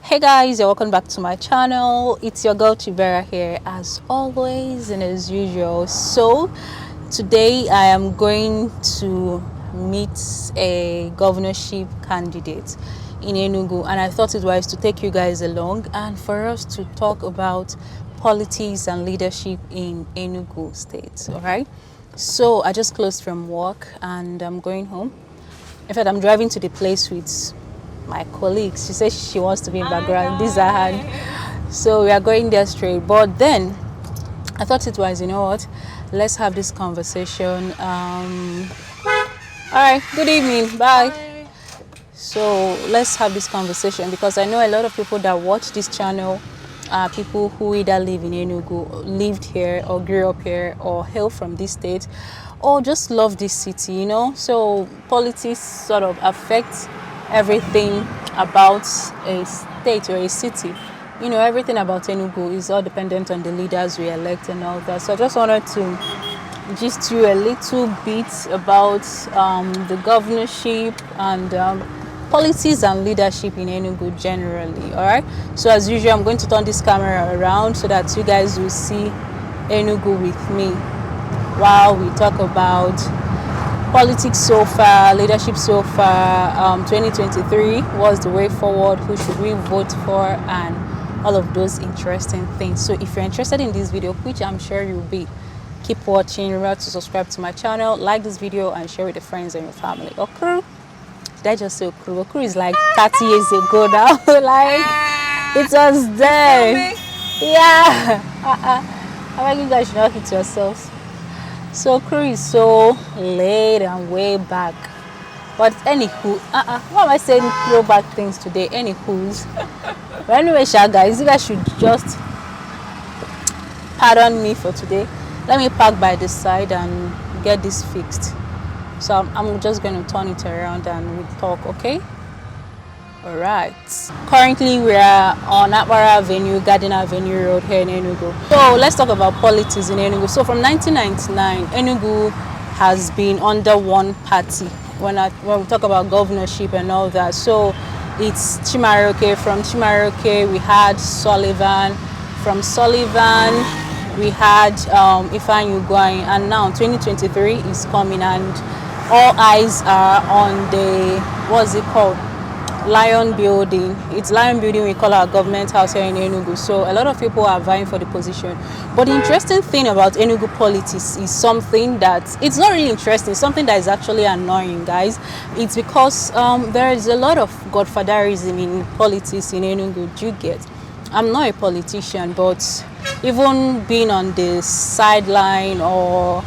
Hey guys, you're welcome back to my channel. It's your girl Vera here as always and as usual. So today I am going to meet a governorship candidate in Enugu, and I thought it wise to take you guys along and for us to talk about politics and leadership in Enugu State. All right, so I just closed from work and I'm going home. In fact, I'm driving to the place with my colleagues. She says she wants to be in background. These are her. So we are going there straight. But then I thought it was, you know what? Let's have this conversation. All right. Good evening. Bye. Hi. So let's have this conversation because I know a lot of people that watch this channel are people who either live in Enugu, lived here, or grew up here, or hail from this state, or just love this city. You know. So politics sort of affects everything about a state or a city. You know, everything about Enugu is all dependent on the leaders we elect and all that. So I just wanted to gist you a little bit about the governorship and politics and leadership in Enugu generally. All right, so as usual, I'm going to turn this camera around so that you guys will see Enugu with me while we talk about politics so far, leadership so far, 2023, what's the way forward, who should we vote for, and all of those interesting things. So if you're interested in this video, which I'm sure you'll be, keep watching. Remember to subscribe to my channel, like this video, and share with your friends and your family. Okru, did I just say Okru? Okru is like 30 years ago now. Like, it was there. Yeah. I think you guys should not hit yourselves. So crew is so late and way back. But anywho, why am I saying throwback things today? Anywho's. But anyway, guys, you guys should just pardon me for today. Let me park by the side and get this fixed. So I'm just going to turn it around and we'll talk, okay? Alright. Currently we are on Akbara Avenue, Garden Avenue Road here in Enugu. So let's talk about politics in Enugu. So from 1999, Enugu has been under one party when we talk about governorship and all that. So it's Chimaroke. From Chimaroke we had Sullivan. From Sullivan we had Ifeanyi Ugwuanyi, and now 2023 is coming and all eyes are on the, what's it called? Lion Building. It's Lion Building we call our government house here in Enugu. So a lot of people are vying for the position. But the interesting thing about Enugu politics is something that, it's not really interesting, something that is actually annoying, guys. It's because there is a lot of godfatherism in politics in Enugu. Do you get? I'm not a politician, but even being on the sideline or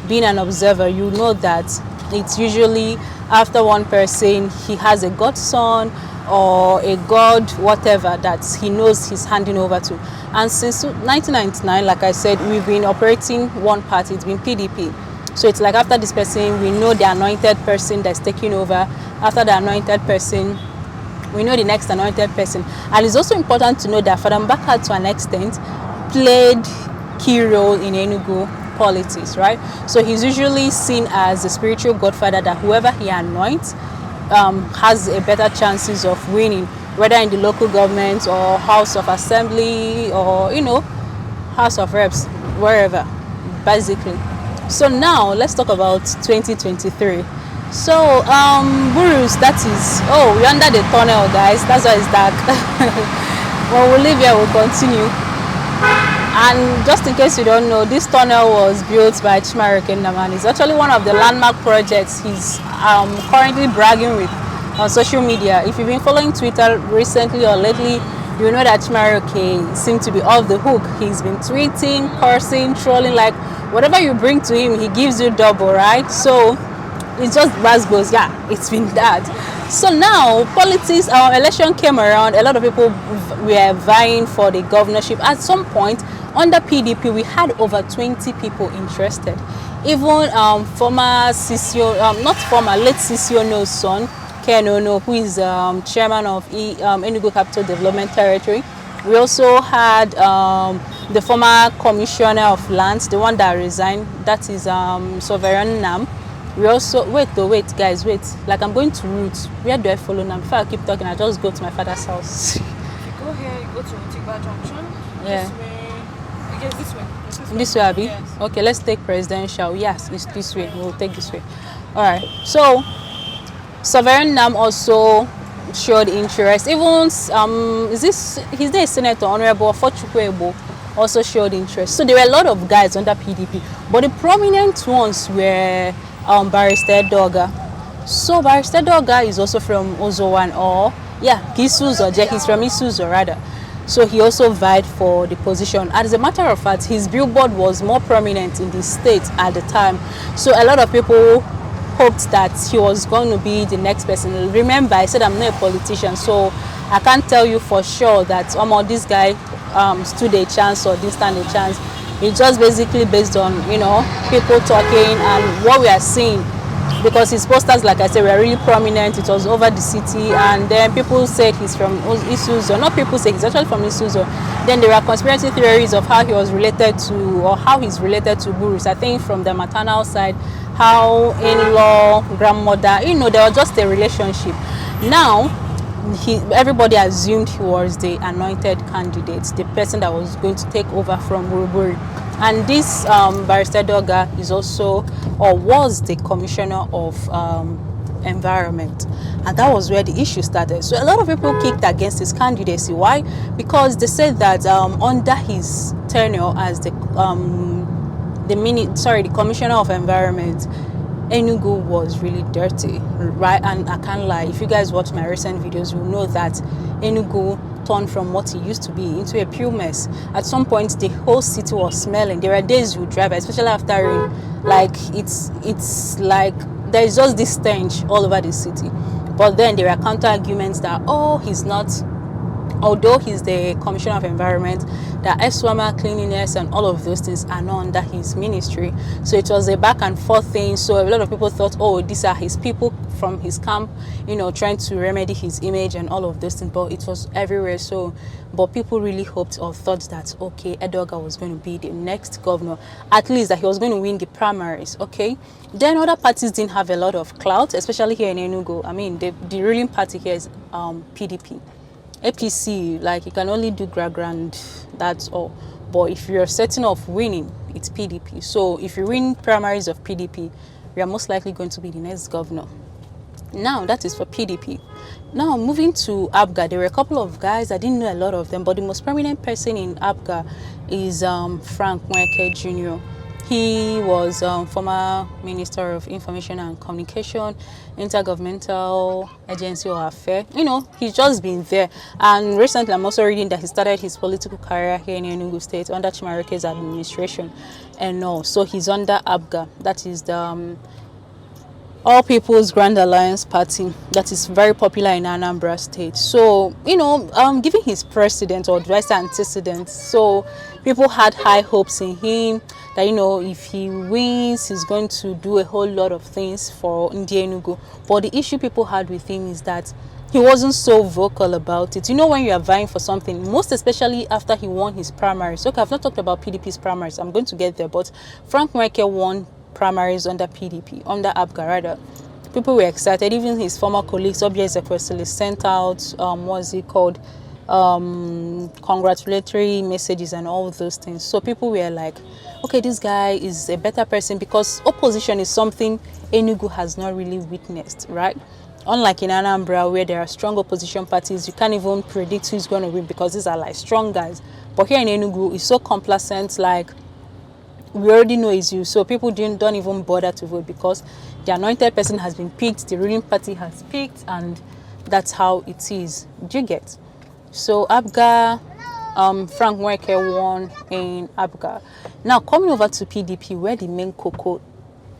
being an observer, you know that it's usually after one person, he has a godson or a god, whatever, that he knows he's handing over to. And since 1999, like I said, we've been operating one party. It's been PDP. So it's like after this person, we know the anointed person that's taking over. After the anointed person, we know the next anointed person. And it's also important to know that Father Mbah, to an extent, played key role in Enugu politics, right? So he's usually seen as the spiritual godfather that whoever he anoints has a better chances of winning, whether in the local government or House of Assembly or, you know, House of Reps, wherever, basically. So now let's talk about 2023. So Burus, that is, oh, we're under the tunnel, guys. That's why it's dark. When we leave here, we'll continue. And just in case you don't know, this tunnel was built by Chimaroke. It's actually one of the landmark projects he's currently bragging with on social media. If you've been following Twitter recently or lately, you know that Chimaroke seems to be off the hook. He's been tweeting, cursing, trolling, like whatever you bring to him, he gives you double, right? So it's just raspberries. Yeah, it's been that. So now politics, our election came around, a lot of people were vying for the governorship. At some point under PDP, we had over 20 people interested. Even former CCO, not former, late CCO's son, Ken Ono, who is chairman of Enugu Capital Development Territory. We also had the former commissioner of lands, the one that resigned, that is Sovereign Nam. We also, wait guys, wait, like I'm going to root. Where do I follow now? Before I keep talking, I just go to my father's house. go here, you go to Tiba Junction. Yeah. This way. I guess this way. This way, Abby? Yes. Okay, let's take presidential. Yes, it's this way. We'll take this way. All right. So, Sovereign Nam also showed interest. Even is there a senator, Honorable Fochukwebo, also showed interest. So there were a lot of guys under PDP, but the prominent ones were Barrister Edoga. So Barrister Edoga is also from Ozowan, or Isuzo. He's from Isuzo rather. So he also vied for the position. As a matter of fact, his billboard was more prominent in the state at the time. So a lot of people hoped that he was going to be the next person. Remember, I said I'm not a politician, so I can't tell you for sure that this guy stood a chance or didn't stand a chance. It's just basically based on people talking and what we are seeing, because his posters, like I said, were really prominent. It was over the city, and then people said he's from Isuzu. Not people say he's actually from Isuzu. Then there are conspiracy theories of how he was related to, or how he's related to Burus. I think from the maternal side, how in-law, grandmother, there was just a relationship. Now, everybody assumed he was the anointed candidate, the person that was going to take over from Buruburi. And this Barrister Edoga is also, or was, the commissioner of environment, and that was where the issue started. So a lot of people kicked against his candidacy. Why? Because they said that under his tenure as the commissioner of environment, Enugu was really dirty, right? And I can't lie, if you guys watch my recent videos, you'll know that Enugu turned from what it used to be into a pure mess. At some point, the whole city was smelling. There are days you drive, especially after rain, like it's like there's just this stench all over the city. But then there are counter arguments that he's not, although he's the commissioner of environment, that SWAMA, cleanliness and all of those things are not under his ministry. So it was a back and forth thing. So a lot of people thought, these are his people from his camp, trying to remedy his image and all of those things. But it was everywhere. So, but people really hoped or thought that, okay, Edoga was going to be the next governor, at least that he was going to win the primaries, okay? Then other parties didn't have a lot of clout, especially here in Enugu. I mean, the ruling party here is PDP. APC, like, you can only do grand, that's all. But if you're certain of winning, it's PDP. So if you win primaries of PDP, you are most likely going to be the next governor. Now, that is for PDP. Now, moving to ABGA, there were a couple of guys, I didn't know a lot of them, but the most prominent person in ABGA is Nweke Jr. He was former Minister of Information and Communication, Intergovernmental Agency or Affair. He's just been there. And recently, I'm also reading that he started his political career here in Enugu State under Chimareke's administration. And no, so he's under ABGA. That is the All People's Grand Alliance Party that is very popular in Anambra State. So, giving his precedent or vice antecedent, so people had high hopes in him that, if he wins, he's going to do a whole lot of things for Ndi Enugu. But the issue people had with him is that he wasn't so vocal about it. When you are vying for something, most especially after he won his primaries. Okay, I've not talked about PDP's primaries. I'm going to get there. But Frank Nweke won primaries under PDP, under ABGA rather. People were excited. Even his former colleagues, Obia Ezekwesili, sent out congratulatory messages and all of those things. So people were like, okay, this guy is a better person, because opposition is something Enugu has not really witnessed, right? Unlike in Anambra, where there are strong opposition parties, you can't even predict who's going to win because these are like strong guys. But here in Enugu, it's so complacent, like, we already know it's you, so people don't even bother to vote because the anointed person has been picked, the ruling party has picked, and that's how it is. Do you get? So ABGA, Frank Nweke won in ABGA. Now coming over to PDP, where the main cocoa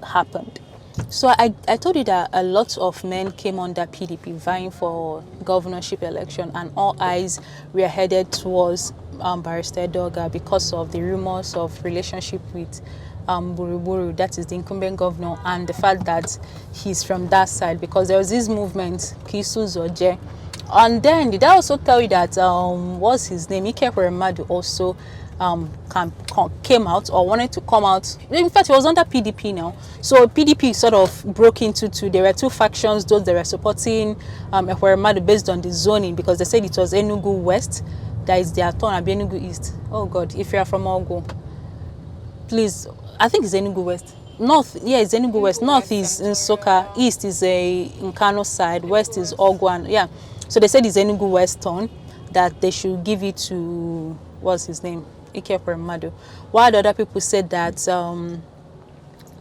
happened. So I told you that a lot of men came under PDP vying for governorship election, and all eyes were headed towards Barrister Edoga because of the rumors of relationship with Buruburu, that is the incumbent governor, and the fact that he's from that side, because there was this movement, Kisu Zoje. And then did I also tell you that what's his name? Ike Madu also came out or wanted to come out. In fact, he was under PDP now. So PDP sort of broke into two. There were two factions, those that were supporting Ekweremadu based on the zoning, because they said it was Enugu West. That is their turn, and Enugu East. Oh God, if you are from Ogo, please, I think it's Enugu West. North, yeah, it's Enugu West. North is in Soka, East is in Kano side, West is Ogwan. Yeah, so they said it's Enugu West turn, that they should give it to, what's his name, Ekweremadu. While the other people said that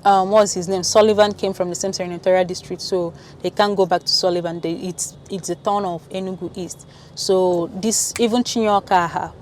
what's his name, Sullivan came from the same senatorial district, so they can't go back to Sullivan. It's the turn of Enugu East. So this, even Chinyaka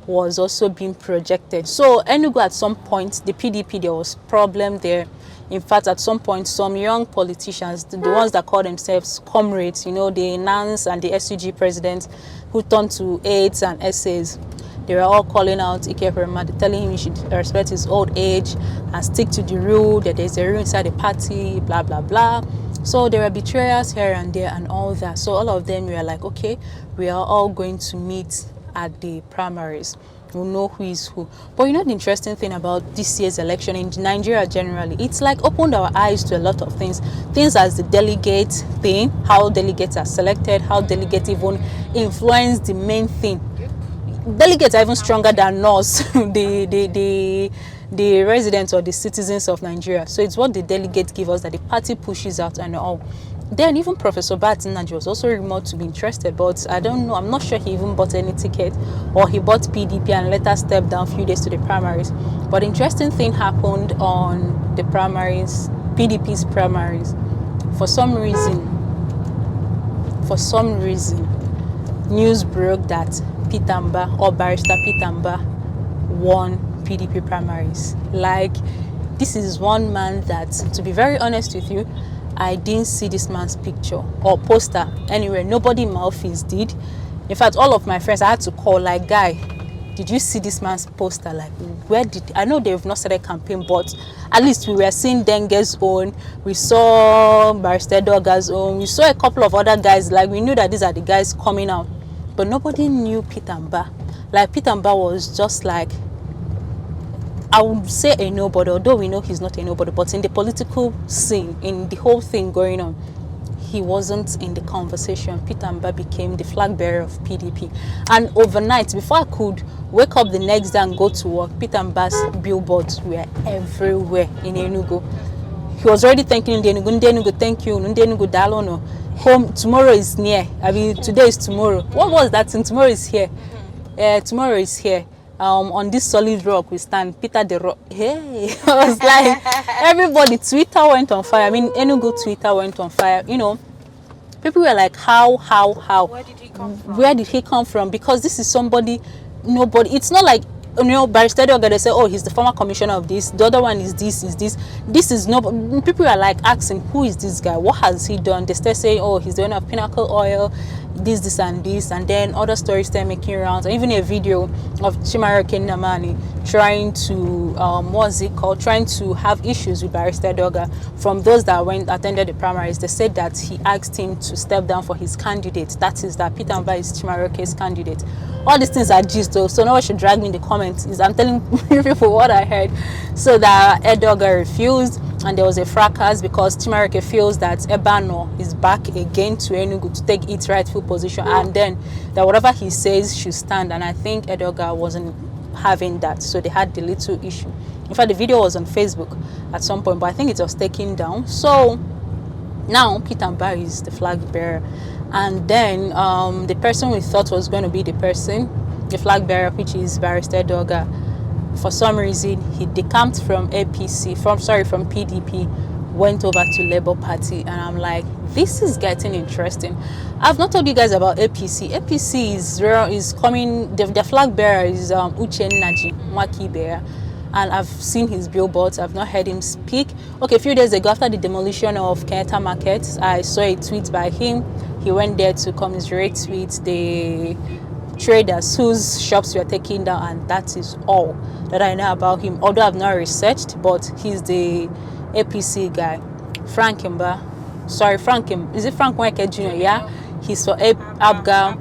was also being projected. So Enugu, at some point, the PDP, there was problem there. In fact, at some point, some young politicians, the ones that call themselves comrades, you know, the NANS and the SUG presidents who turned to aides and essays, they were all calling out Ekweremadu, telling him he should respect his old age and stick to the rule, that there's a rule inside the party, blah, blah, blah. So there were betrayals here and there and all that. So all of them were like, okay, we are all going to meet at the primaries. We'll know who is who. But you know the interesting thing about this year's election in Nigeria generally, it's like opened our eyes to a lot of things. Things as the delegate thing, how delegates are selected, how delegates even influence the main thing. Delegates are even stronger than us, the residents or the citizens of Nigeria. So it's what the delegates give us that the party pushes out and all. Then even Professor Batinaji was also rumored to be interested, but I don't know, I'm not sure he even bought any ticket, or he bought PDP and later stepped down a few days to the primaries. But interesting thing happened on the primaries, PDP's primaries. For some reason, news broke that Peter Mbah, or Barrister Peter Mbah, won PDP primaries. Like, this is one man that, to be very honest with you, I didn't see this man's picture or poster anywhere. Nobody in my office did. In fact, all of my friends, I had to call, like, guy, did you see this man's poster? Like, where did, I know they've not started campaign, but at least we were seeing Denge's own, we saw Barrister Edoga's own, we saw a couple of other guys, like, we knew that these are the guys coming out. But nobody knew Peter Mbah. Like, Peter Mbah was just like, I would say a nobody, although we know he's not a nobody, but in the political scene, in the whole thing going on, he wasn't in the conversation. Peter Mbah became the flag bearer of PDP. And overnight, before I could wake up the next day and go to work, Peter Mbah's billboards were everywhere in Enugu. He was already thanking Enugu, thank you, Enugu Dalono. Home, tomorrow is near. I mean, today is tomorrow. What was that thing? Tomorrow is here. Tomorrow is here. On this solid rock we stand, Peter the Rock. Hey, I was like, everybody, Twitter went on fire. I mean, Enugu Twitter went on fire. You know, people were like, how? Where did he come from? Where did he come from? Because this is somebody, nobody. It's not like, you know, Barrister Edoga, they say, oh, he's the former commissioner of this. The other one is this, is this. This is no. People are like asking, who is this guy? What has he done? They start saying, oh, he's the owner of Pinnacle Oil, this, and this. And then other stories start making rounds. And even a video of Chimaroke Namani trying to, what's it called? Trying to have issues with Barrister Edoga from those that attended the primaries. They said that he asked him to step down for his candidate. That is that Peter Mbah is Chimaroke's candidate. All these things are gist though, so no one should drag me in the comments. I'm telling people what I heard. So that Edoga refused, and there was a fracas because Chimaroke feels that Ebano is back again to Enugu to take its rightful position, and then that whatever he says should stand. And I think Edoga wasn't having that, so they had the little issue. In fact, the video was on Facebook at some point, but I think it was taken down. So now Peter Mbah is the flag bearer. And then the person we thought was going to be the flag bearer, which is Barrister Edoga, for some reason he decamped from from PDP, went over to Labour Party, and I'm like, this is getting interesting. I've not told you guys about APC. APC is coming. The flag bearer is Uche Naji Nweke Jr. And I've seen his billboards. I've not heard him speak. Okay, a few days ago, after the demolition of Kenyatta Market, I saw a tweet by him. He went there to commiserate with the traders whose shops were taken down, and that is all that I know about him. Although I've not researched, but he's the APC guy. Frank Mbah. Sorry, is it Frank Nweke Jr.? Yeah, he's for ABGA.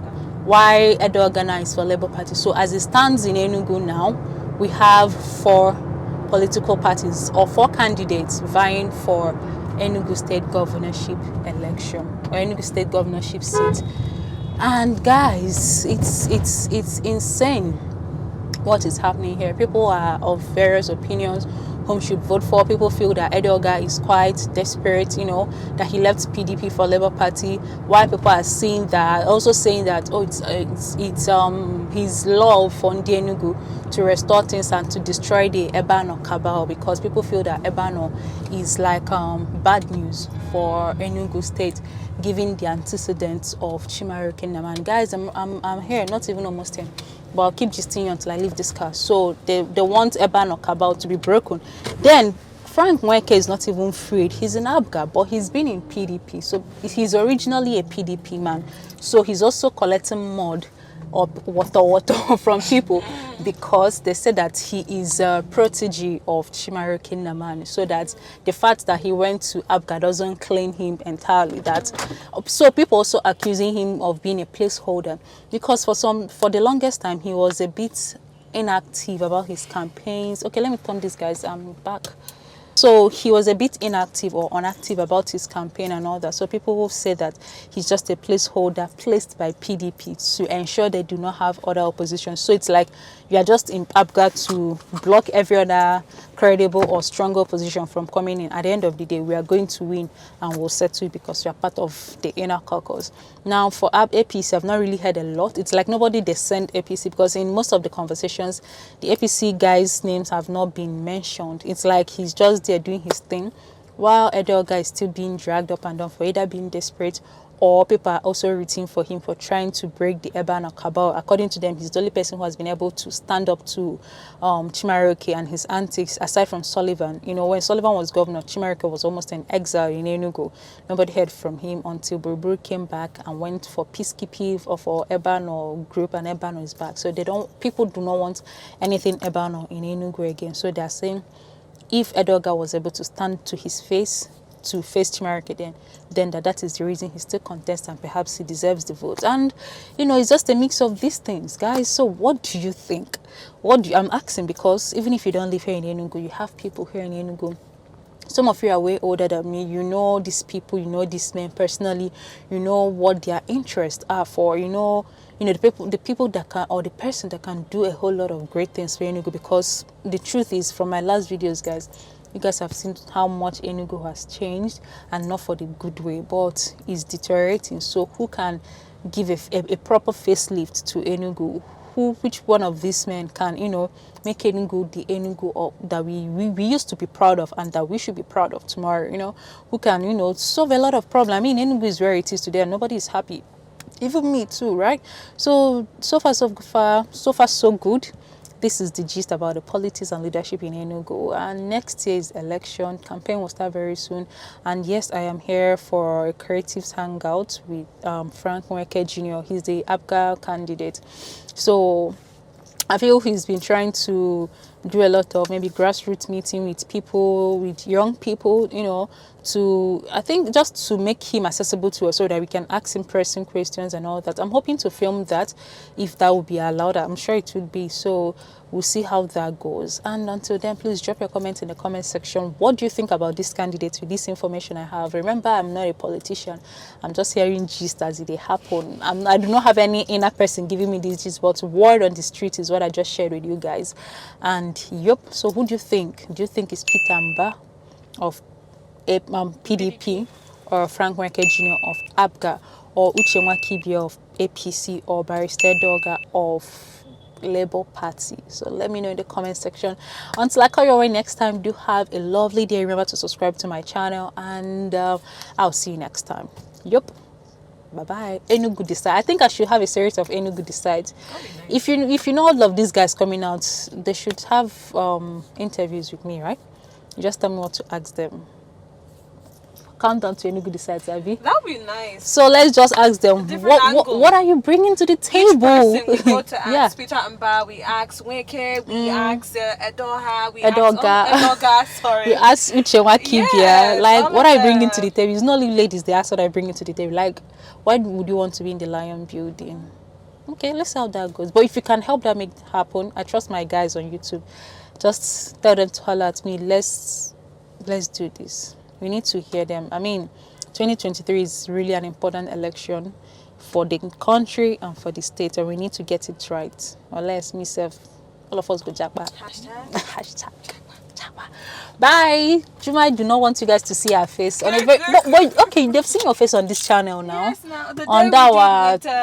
why Edoga is for Labour Party. So as it stands in Enugu now, we have 4 political parties or 4 candidates vying for Enugu State governorship election or Enugu State governorship seat. And guys, it's insane what is happening here. People are of various opinions whom should vote for. People feel that Edoga is quite desperate, that he left PDP for Labour Party. While people are saying that, also saying that, it's his love for Enugu to restore things and to destroy the Ebano cabal, because people feel that Ebano is like bad news for Enugu State, given the antecedents of Nweke Jr. Guys, I'm here, not even almost 10. But I'll keep gisting until I leave this car. So they want Ebano cabal to be broken. Then Frank Nweke is not even freed. He's in Abga, but he's been in PDP. So he's originally a PDP man. So he's also collecting mud or water from people, because they said that he is a protege of Nweke Jr. So that the fact that he went to Abga doesn't claim him entirely. So people also accusing him of being a placeholder, because for the longest time he was a bit inactive about his campaigns. Okay, let me turn this, guys. I'm back. So he was a bit inactive or inactive about his campaign and all that. So people will say that he's just a placeholder placed by PDP to ensure they do not have other opposition. So it's like you are just in Abga to block every other credible or stronger opposition from coming in. At the end of the day, we are going to win and we'll settle it because we are part of the inner caucus. Now for APC, I've not really heard a lot. It's like nobody they send APC, because in most of the conversations, the APC guys' names have not been mentioned. It's like he's just there doing his thing, while Edoga is still being dragged up and down for either being desperate, or people are also rooting for him for trying to break the Ebano cabal. According to them, he's the only person who has been able to stand up to Nweke and his antics, aside from Sullivan. When Sullivan was governor, Nweke was almost in exile in Enugu. Nobody heard from him until Buruburu came back and went for peacekeeping or for Ebano group, and Ebano is back. So people do not want anything Ebano in Enugu again. So they're saying if Edoga was able to stand to his face, to face Nweke, then that is the reason he still contests, and perhaps he deserves the vote. And it's just a mix of these things, guys. So what do you think? I'm asking because even if you don't live here in Enugu, you have people here in Enugu. Some of you are way older than me. You know these people, you know these men personally, you know what their interests are for, the people that can, or the person that can do a whole lot of great things for Enugu. Because the truth is, from my last videos, guys, you guys have seen how much Enugu has changed, and not for the good way, but is deteriorating. So who can give a proper facelift to Enugu? Which one of these men can, make Enugu the Enugu that we used to be proud of, and that we should be proud of tomorrow, who can, solve a lot of problems. I mean, Enugu is where it is today, and nobody is happy. Even me too, right? So far so good. This is the gist about the politics and leadership in Enugu. And next year's election campaign will start very soon. And yes, I am here for a creatives hangout with Frank Nweke Jr. He's the Abga candidate. So I feel he's been trying to do a lot of maybe grassroots meeting with people, with young people, I think just to make him accessible to us so that we can ask him pressing questions and all that. I'm hoping to film that if that will be allowed. I'm sure it would be. So we'll see how that goes. And until then, please drop your comments in the comment section. What do you think about this candidate with this information I have? Remember, I'm not a politician. I'm just hearing gist as they happen. I do not have any inner person giving me this gist, but word on the street is what I just shared with you guys. And yep, so who do you think? Do you think it's Peter Mbah of PDP, or Frank Nweke Jr. of Abga, or Nweke Jr. of APC, or Barrister Edoga of Labour Party? So let me know in the comment section. Until I call you away next time, do have a lovely day. Remember to subscribe to my channel, and I'll see you next time. Yup. Bye-bye. Enugu Decide. I think I should have a series of Enugu Decide. Nice. If you know all of these guys coming out, they should have interviews with me, right? You just tell me what to ask them. Countdown to Enugu Decide, Savi. That would be nice. So let's just ask them, what are you bringing to the table? Each person we go to ask Peter Mbah, we ask Nweke, we ask Edoga, Edoga, sorry. We ask Nweke Jr. Like, what are you bringing to the table? It's not only ladies, they ask what I bring to the table. Like, why would you want to be in the Lion building? Okay, let's see how that goes. But if you can help that make it happen, I trust my guys on YouTube. Just tell them to holler at me. Let's do this. We need to hear them. I mean, 2023 is really an important election for the country and for the state, and we need to get it right. Unless myself, all of us go jackpot. Hashtag. Bye. Juma, I do not want you guys to see our face on a very, but okay, they've seen your face on this channel now. Yes, now the day on we that did one. with,